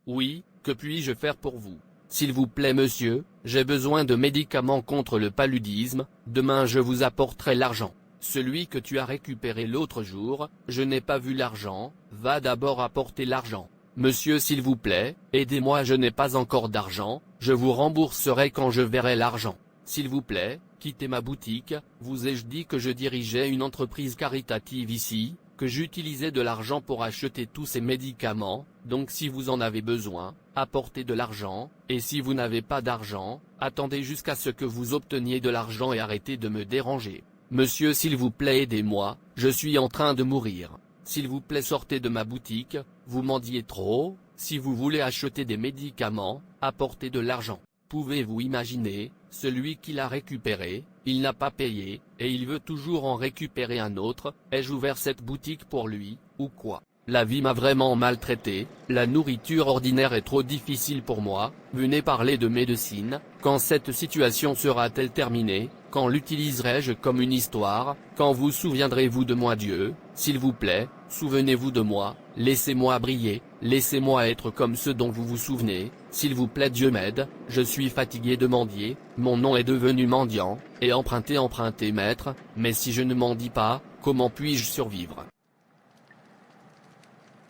Oui, que puis-je faire pour vous? S'il vous plaît monsieur, j'ai besoin de médicaments contre le paludisme, demain je vous apporterai l'argent. Celui que tu as récupéré l'autre jour, je n'ai pas vu l'argent, va d'abord apporter l'argent. Monsieur s'il vous plaît, aidez-moi je n'ai pas encore d'argent, je vous rembourserai quand je verrai l'argent. S'il vous plaît, quittez ma boutique, vous ai-je dit que je dirigeais une entreprise caritative ici, que j'utilisais de l'argent pour acheter tous ces médicaments, donc si vous en avez besoin, apportez de l'argent, et si vous n'avez pas d'argent, attendez jusqu'à ce que vous obteniez de l'argent et arrêtez de me déranger. Monsieur s'il vous plaît aidez-moi, je suis en train de mourir. S'il vous plaît sortez de ma boutique, vous mendiez trop, si vous voulez acheter des médicaments, apportez de l'argent. Pouvez-vous imaginer, celui qui l'a récupéré, il n'a pas payé, et il veut toujours en récupérer un autre, ai-je ouvert cette boutique pour lui, ou quoi? La vie m'a vraiment maltraité, la nourriture ordinaire est trop difficile pour moi, venez parler de médecine, quand cette situation sera-t-elle terminée, quand l'utiliserai-je comme une histoire, quand vous souviendrez-vous de moi Dieu, s'il vous plaît, souvenez-vous de moi, laissez-moi briller, laissez-moi être comme ceux dont vous vous souvenez, s'il vous plaît Dieu m'aide, je suis fatigué de mendier, mon nom est devenu mendiant, et emprunter maître, mais si je ne mendie pas, comment puis-je survivre?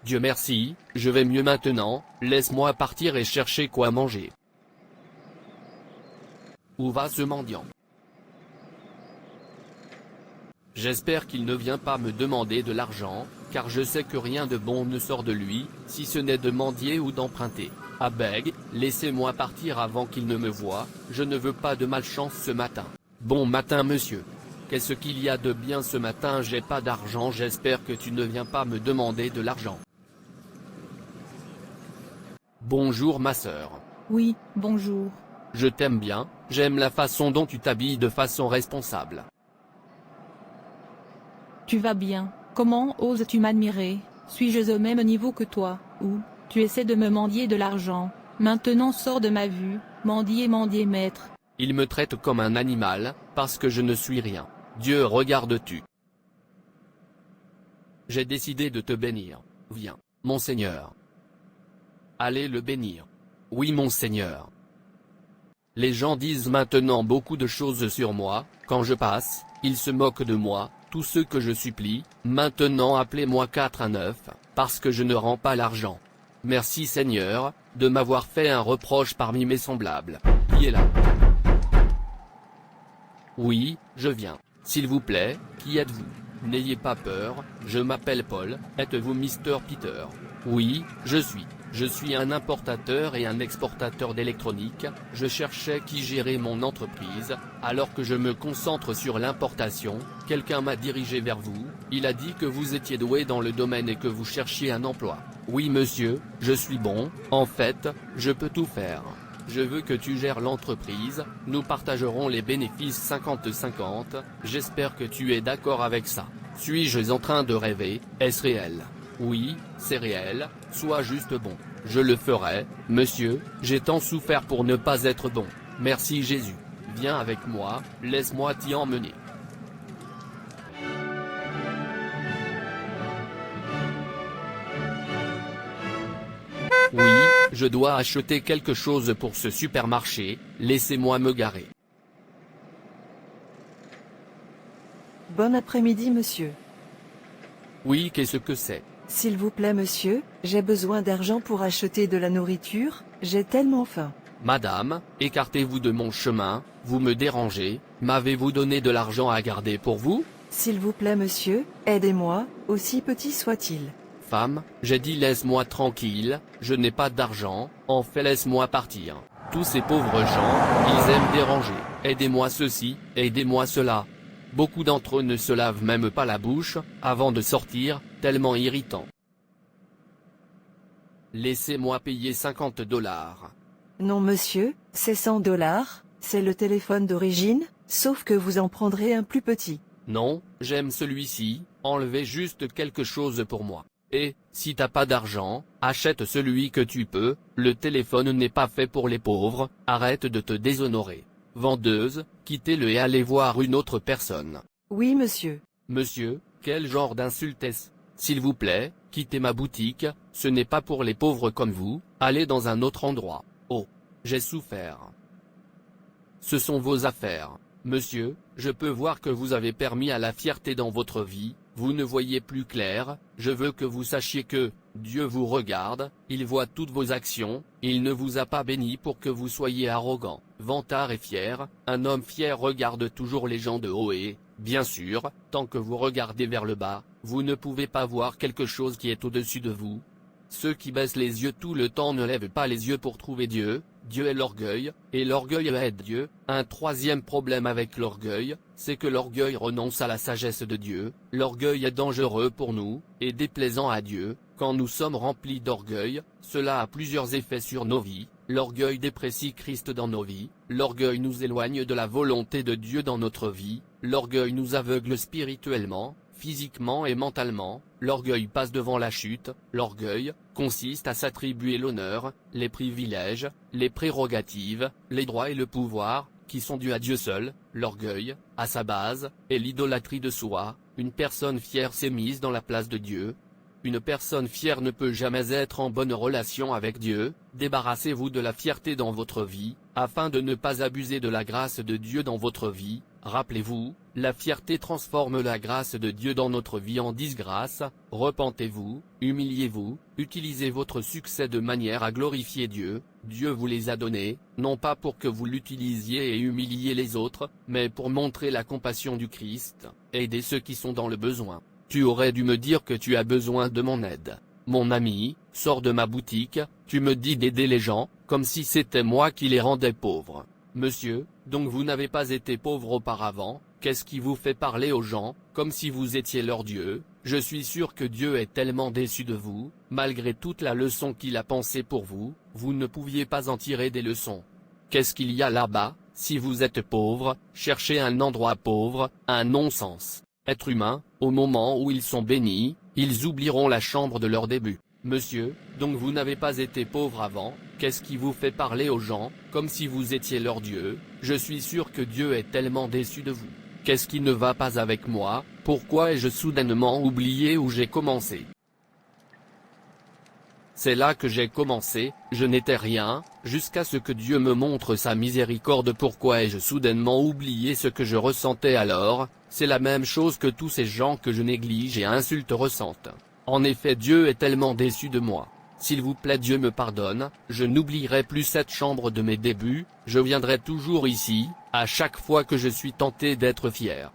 Dieu merci, je vais mieux maintenant, laisse-moi partir et chercher quoi manger. Où va ce mendiant? J'espère qu'il ne vient pas me demander de l'argent, car je sais que rien de bon ne sort de lui, si ce n'est de mendier ou d'emprunter. Ah beg, laissez-moi partir avant qu'il ne me voie, je ne veux pas de malchance ce matin. Bon matin monsieur. Qu'est-ce qu'il y a de bien ce matin? J'ai pas d'argent, j'espère que tu ne viens pas me demander de l'argent. Bonjour ma sœur. Oui, bonjour. Je t'aime bien, j'aime la façon dont tu t'habilles de façon responsable. Tu vas bien, comment oses-tu m'admirer? Suis-je au même niveau que toi, ou, tu essaies de me mendier de l'argent, maintenant sors de ma vue, mendier maître. Il me traite comme un animal, parce que je ne suis rien. Dieu regarde-tu. J'ai décidé de te bénir, viens, mon Seigneur. Allez le bénir. Oui mon Seigneur. Les gens disent maintenant beaucoup de choses sur moi, quand je passe, ils se moquent de moi, tous ceux que je supplie, maintenant appelez-moi 419, parce que je ne rends pas l'argent. Merci Seigneur, de m'avoir fait un reproche parmi mes semblables. Qui est là? Oui, je viens. S'il vous plaît, qui êtes-vous? N'ayez pas peur, je m'appelle Paul, êtes-vous Mr. Peter? Oui, je suis. Je suis un importateur et un exportateur d'électronique, je cherchais qui gérait mon entreprise, alors que je me concentre sur l'importation, quelqu'un m'a dirigé vers vous, il a dit que vous étiez doué dans le domaine et que vous cherchiez un emploi. Oui monsieur, je suis bon, en fait, je peux tout faire. Je veux que tu gères l'entreprise, nous partagerons les bénéfices 50-50, j'espère que tu es d'accord avec ça. Suis-je en train de rêver, est-ce réel? Oui, c'est réel, sois juste bon. Je le ferai, monsieur, j'ai tant souffert pour ne pas être bon. Merci Jésus. Viens avec moi, laisse-moi t'y emmener. Oui, je dois acheter quelque chose pour ce supermarché, laissez-moi me garer. Bon après-midi monsieur. Oui, qu'est-ce que c'est? S'il vous plaît monsieur, j'ai besoin d'argent pour acheter de la nourriture, j'ai tellement faim. Madame, écartez-vous de mon chemin, vous me dérangez, m'avez-vous donné de l'argent à garder pour vous? S'il vous plaît monsieur, aidez-moi, aussi petit soit-il. Femme, j'ai dit laisse-moi tranquille, je n'ai pas d'argent, en fait laisse-moi partir. Tous ces pauvres gens, ils aiment déranger, aidez-moi ceci, aidez-moi cela. Beaucoup d'entre eux ne se lavent même pas la bouche, avant de sortir, tellement irritant. Laissez-moi payer $50. Non monsieur, c'est $100, c'est le téléphone d'origine, sauf que vous en prendrez un plus petit. Non, j'aime celui-ci, enlevez juste quelque chose pour moi. Et, si t'as pas d'argent, achète celui que tu peux, le téléphone n'est pas fait pour les pauvres, arrête de te déshonorer. Vendeuse, quittez-le et allez voir une autre personne. Oui monsieur. Monsieur, quel genre d'insulte est-ce? S'il vous plaît, quittez ma boutique, ce n'est pas pour les pauvres comme vous, allez dans un autre endroit. Oh, j'ai souffert. Ce sont vos affaires. Monsieur, je peux voir que vous avez permis à la fierté dans votre vie, vous ne voyez plus clair, je veux que vous sachiez que, Dieu vous regarde, il voit toutes vos actions, il ne vous a pas béni pour que vous soyez arrogant, vantard et fier, un homme fier regarde toujours les gens de haut et, bien sûr, tant que vous regardez vers le bas, vous ne pouvez pas voir quelque chose qui est au-dessus de vous. Ceux qui baissent les yeux tout le temps ne lèvent pas les yeux pour trouver Dieu, Dieu est l'orgueil, et l'orgueil aide Dieu. Un troisième problème avec l'orgueil, c'est que l'orgueil renonce à la sagesse de Dieu, l'orgueil est dangereux pour nous, et déplaisant à Dieu. Quand nous sommes remplis d'orgueil, cela a plusieurs effets sur nos vies. L'orgueil déprécie Christ dans nos vies, l'orgueil nous éloigne de la volonté de Dieu dans notre vie, l'orgueil nous aveugle spirituellement, physiquement et mentalement, l'orgueil passe devant la chute, l'orgueil consiste à s'attribuer l'honneur, les privilèges, les prérogatives, les droits et le pouvoir, qui sont dus à Dieu seul. L'orgueil, à sa base, est l'idolâtrie de soi. Une personne fière s'est mise dans la place de Dieu. Une personne fière ne peut jamais être en bonne relation avec Dieu. Débarrassez-vous de la fierté dans votre vie, afin de ne pas abuser de la grâce de Dieu dans votre vie. Rappelez-vous, la fierté transforme la grâce de Dieu dans notre vie en disgrâce. Repentez-vous, humiliez-vous, utilisez votre succès de manière à glorifier Dieu. Dieu vous les a donnés, non pas pour que vous l'utilisiez et humiliez les autres, mais pour montrer la compassion du Christ, aider ceux qui sont dans le besoin. Tu aurais dû me dire que tu as besoin de mon aide. Mon ami, sors de ma boutique, tu me dis d'aider les gens, comme si c'était moi qui les rendais pauvres. Monsieur, donc vous n'avez pas été pauvre auparavant, qu'est-ce qui vous fait parler aux gens, comme si vous étiez leur Dieu? Je suis sûr que Dieu est tellement déçu de vous, malgré toute la leçon qu'il a pensée pour vous, vous ne pouviez pas en tirer des leçons. Qu'est-ce qu'il y a là-bas? Si vous êtes pauvre, cherchez un endroit pauvre, un non-sens. Être humain, au moment où ils sont bénis, ils oublieront la chambre de leur début. Monsieur, donc vous n'avez pas été pauvre avant, qu'est-ce qui vous fait parler aux gens, comme si vous étiez leur Dieu? Je suis sûr que Dieu est tellement déçu de vous. Qu'est-ce qui ne va pas avec moi? Pourquoi ai-je soudainement oublié où j'ai commencé? C'est là que j'ai commencé, je n'étais rien, jusqu'à ce que Dieu me montre sa miséricorde. Pourquoi ai-je soudainement oublié ce que je ressentais alors? C'est la même chose que tous ces gens que je néglige et insulte ressentent. En effet, Dieu est tellement déçu de moi. S'il vous plaît, Dieu me pardonne, je n'oublierai plus cette chambre de mes débuts, je viendrai toujours ici, à chaque fois que je suis tenté d'être fier.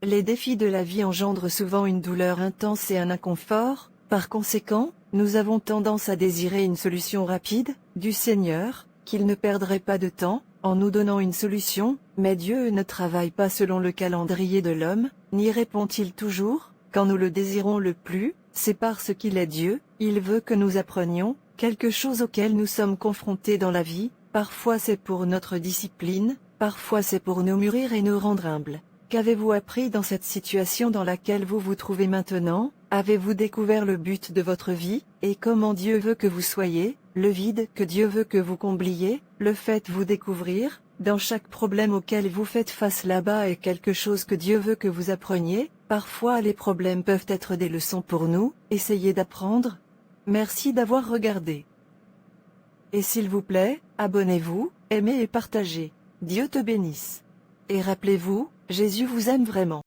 Les défis de la vie engendrent souvent une douleur intense et un inconfort. Par conséquent, nous avons tendance à désirer une solution rapide, du Seigneur, qu'il ne perdrait pas de temps, en nous donnant une solution, mais Dieu ne travaille pas selon le calendrier de l'homme, n'y répond-il toujours, quand nous le désirons le plus, c'est parce qu'il est Dieu, il veut que nous apprenions, quelque chose auquel nous sommes confrontés dans la vie, parfois c'est pour notre discipline, parfois c'est pour nous mûrir et nous rendre humbles. Qu'avez-vous appris dans cette situation dans laquelle vous vous trouvez maintenant? Avez-vous découvert le but de votre vie, et comment Dieu veut que vous soyez, le vide que Dieu veut que vous combliez? Le faites-vous découvrir? Dans chaque problème auquel vous faites face là-bas est quelque chose que Dieu veut que vous appreniez, Parfois les problèmes peuvent être des leçons pour nous, essayez d'apprendre. Merci d'avoir regardé. Et s'il vous plaît, abonnez-vous, aimez et partagez. Dieu te bénisse. Et rappelez-vous, Jésus vous aime vraiment.